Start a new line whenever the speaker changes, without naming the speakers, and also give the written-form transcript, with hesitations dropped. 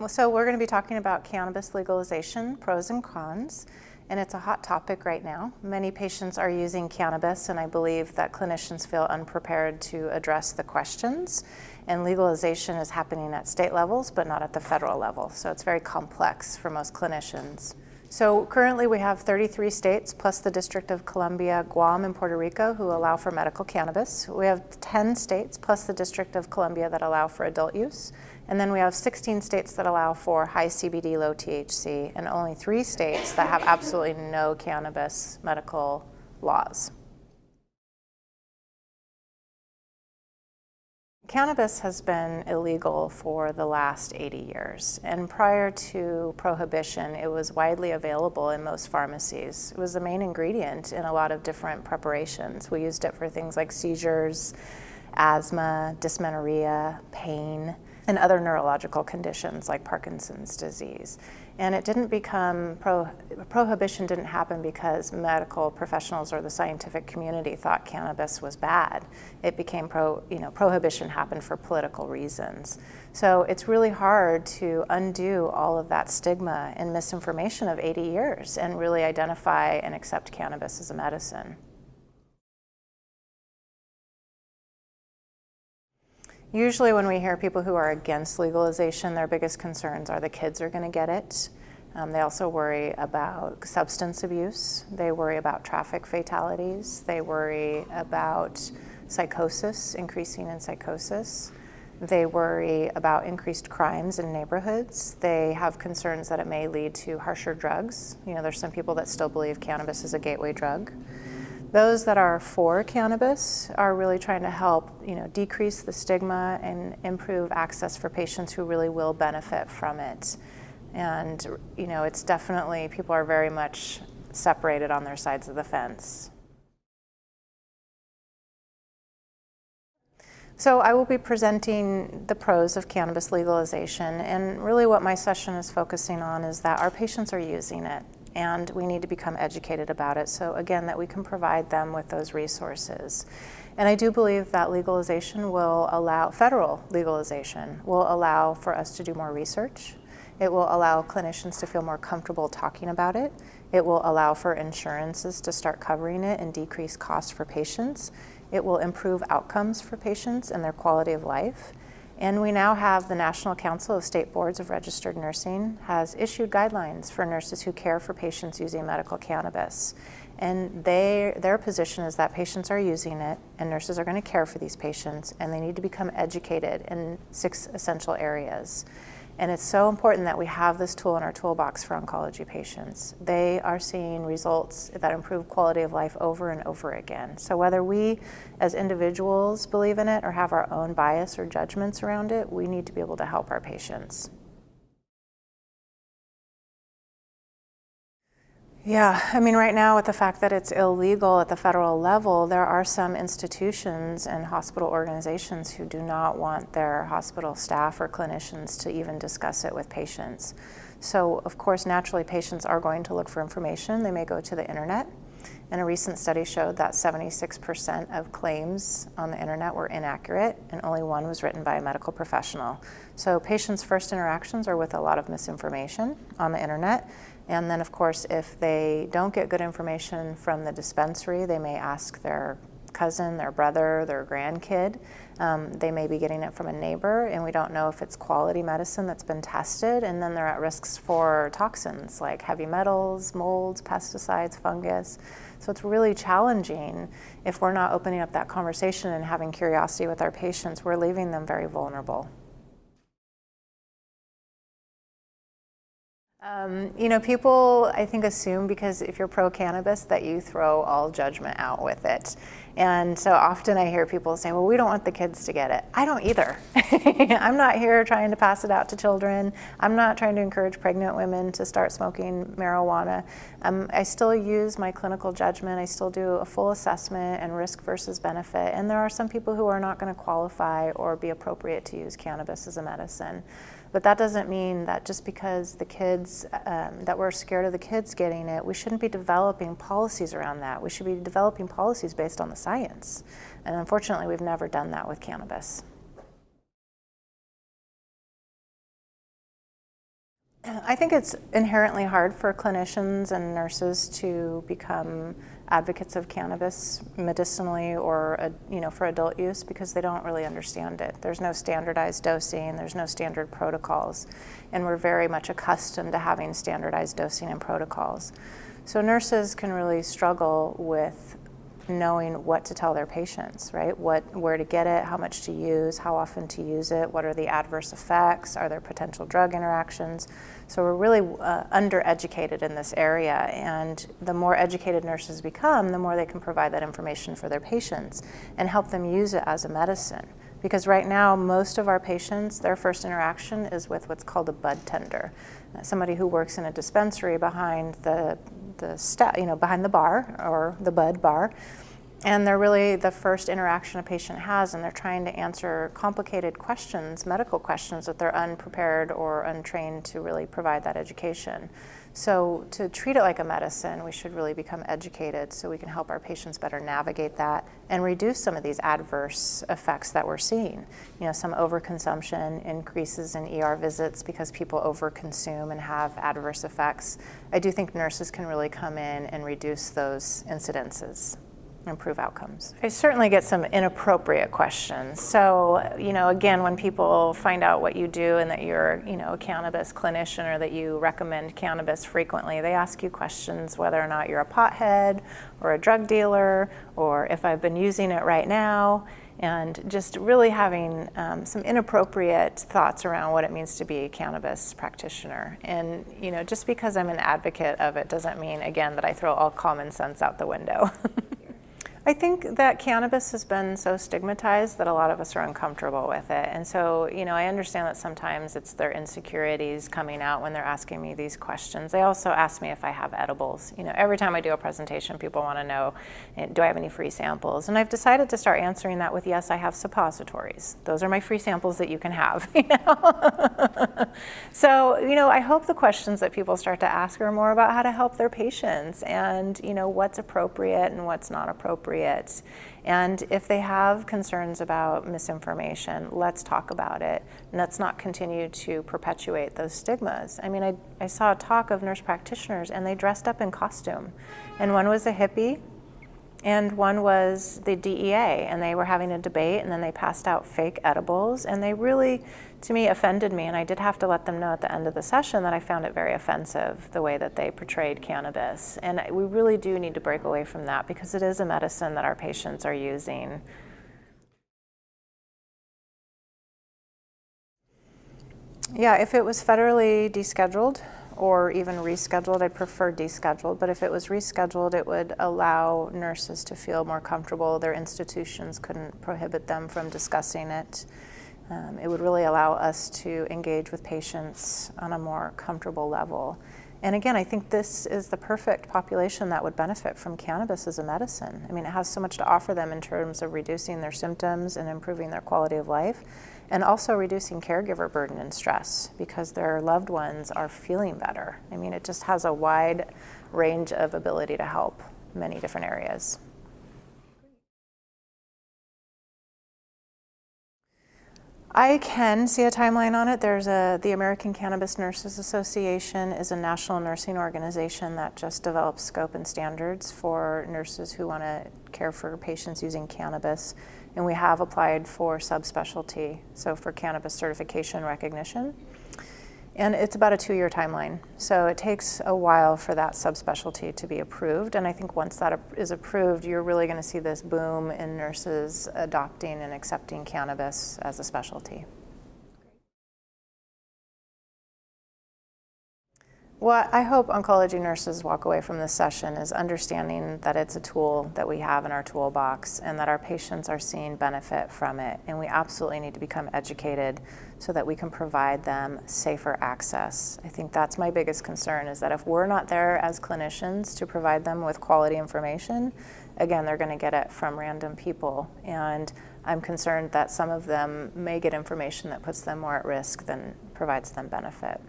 So we're going to be talking about cannabis legalization, pros and cons, and it's a hot topic right now. Many patients are using cannabis, and I believe that clinicians feel unprepared to address the questions. And legalization is happening at state levels, but not at the federal level. So it's very complex for most clinicians. So currently we have 33 states plus the District of Columbia, Guam, and Puerto Rico who allow for medical cannabis. We have 10 states plus the District of Columbia that allow for adult use. And then we have 16 states that allow for high CBD, low THC, and only 3 states that have absolutely no cannabis medical laws. Cannabis has been illegal for the last 80 years, and prior to prohibition, it was widely available in most pharmacies. It was the main ingredient in a lot of different preparations. We used it for things like seizures, asthma, dysmenorrhea, pain, and other neurological conditions like Parkinson's disease. And it didn't become, prohibition didn't happen because medical professionals or the scientific community thought cannabis was bad. It became, prohibition happened for political reasons. So it's really hard to undo all of that stigma and misinformation of 80 years and really identify and accept cannabis as a medicine. Usually when we hear people who are against legalization, their biggest concerns are the kids are going to get it. They also worry about substance abuse. They worry about traffic fatalities. They worry about psychosis, increasing in psychosis. They worry about increased crimes in neighborhoods. They have concerns that it may lead to harsher drugs. There's some people that still believe cannabis is a gateway drug. Those that are for cannabis are really trying to help, decrease the stigma and improve access for patients who really will benefit from it. And, it's definitely, people are very much separated on their sides of the fence. So I will be presenting the pros of cannabis legalization, and really what my session is focusing on is that our patients are using it, and we need to become educated about it. So again, that we can provide them with those resources. And I do believe that legalization will allow, federal legalization will allow for us to do more research. It will allow clinicians to feel more comfortable talking about it. It will allow for insurances to start covering it and decrease costs for patients. It will improve outcomes for patients and their quality of life. And we now have the National Council of State Boards of Registered Nursing has issued guidelines for nurses who care for patients using medical cannabis. And their position is that patients are using it and nurses are going to care for these patients, and they need to become educated in 6 essential areas. And it's so important that we have this tool in our toolbox for oncology patients. They are seeing results that improve quality of life over and over again. So whether we as individuals believe in it or have our own bias or judgments around it, we need to be able to help our patients. Yeah, right now with the fact that it's illegal at the federal level, there are some institutions and hospital organizations who do not want their hospital staff or clinicians to even discuss it with patients. So of course, naturally, patients are going to look for information. They may go to the internet. And a recent study showed that 76% of claims on the internet were inaccurate, and only 1 was written by a medical professional. So patients' first interactions are with a lot of misinformation on the internet. And then, of course, if they don't get good information from the dispensary, they may ask their cousin, their brother, their grandkid. They may be getting it from a neighbor, and we don't know if it's quality medicine that's been tested, and then they're at risks for toxins like heavy metals, molds, pesticides, fungus. So it's really challenging if we're not opening up that conversation and having curiosity with our patients. We're leaving them very vulnerable. People, I think, assume because if you're pro-cannabis that you throw all judgment out with it. And so often I hear people say, well, we don't want the kids to get it. I don't either. I'm not here trying to pass it out to children. I'm not trying to encourage pregnant women to start smoking marijuana. I still use my clinical judgment. I still do a full assessment and risk versus benefit. And there are some people who are not going to qualify or be appropriate to use cannabis as a medicine. But that doesn't mean that just because the kids, that we're scared of the kids getting it, we shouldn't be developing policies around that. We should be developing policies based on the science. And unfortunately, we've never done that with cannabis. I think it's inherently hard for clinicians and nurses to become advocates of cannabis medicinally or for adult use because they don't really understand it. There's no standardized dosing, there's no standard protocols, and we're very much accustomed to having standardized dosing and protocols. So nurses can really struggle with knowing what to tell their patients, right? Where to get it, how much to use, how often to use it, what are the adverse effects, are there potential drug interactions? So we're really undereducated in this area, and the more educated nurses become, the more they can provide that information for their patients and help them use it as a medicine. Because right now, most of our patients, their first interaction is with what's called a bud tender, somebody who works in a dispensary behind behind the bar or the bud bar, and they're really the first interaction a patient has, and they're trying to answer complicated questions, medical questions that they're unprepared or untrained to really provide that education. So to treat it like a medicine, we should really become educated so we can help our patients better navigate that and reduce some of these adverse effects that we're seeing. Some overconsumption, increases in ER visits because people overconsume and have adverse effects. I do think nurses can really come in and reduce those incidences, improve outcomes. I certainly get some inappropriate questions. So, again, when people find out what you do and that you're, a cannabis clinician or that you recommend cannabis frequently, they ask you questions whether or not you're a pothead or a drug dealer or if I've been using it right now, and just really having some inappropriate thoughts around what it means to be a cannabis practitioner. And, just because I'm an advocate of it doesn't mean, again, that I throw all common sense out the window. I think that cannabis has been so stigmatized that a lot of us are uncomfortable with it. And so, I understand that sometimes it's their insecurities coming out when they're asking me these questions. They also ask me if I have edibles. Every time I do a presentation, people want to know, do I have any free samples? And I've decided to start answering that with, yes, I have suppositories. Those are my free samples that you can have. So, I hope the questions that people start to ask are more about how to help their patients and, what's appropriate and what's not appropriate. And if they have concerns about misinformation, let's talk about it. And let's not continue to perpetuate those stigmas. I mean, I saw a talk of nurse practitioners and they dressed up in costume. And one was a hippie and one was the DEA, and they were having a debate, and then they passed out fake edibles, and they really, to me, offended me, and I did have to let them know at the end of the session that I found it very offensive, the way that they portrayed cannabis. And we really do need to break away from that because it is a medicine that our patients are using. Yeah, if it was federally descheduled, or even rescheduled, I'd prefer descheduled, but if it was rescheduled, it would allow nurses to feel more comfortable. Their institutions couldn't prohibit them from discussing it. It would really allow us to engage with patients on a more comfortable level. And again, I think this is the perfect population that would benefit from cannabis as a medicine. I mean, it has so much to offer them in terms of reducing their symptoms and improving their quality of life, and also reducing caregiver burden and stress because their loved ones are feeling better. I mean, it just has a wide range of ability to help many different areas. I can see a timeline on it. There's the American Cannabis Nurses Association is a national nursing organization that just develops scope and standards for nurses who want to care for patients using cannabis. And we have applied for subspecialty, so for cannabis certification recognition. And it's about a 2-year timeline. So it takes a while for that subspecialty to be approved. And I think once that is approved, you're really going to see this boom in nurses adopting and accepting cannabis as a specialty. What I hope oncology nurses walk away from this session is understanding that it's a tool that we have in our toolbox and that our patients are seeing benefit from it. And we absolutely need to become educated so that we can provide them safer access. I think that's my biggest concern, is that if we're not there as clinicians to provide them with quality information, again, they're going to get it from random people. And I'm concerned that some of them may get information that puts them more at risk than provides them benefit.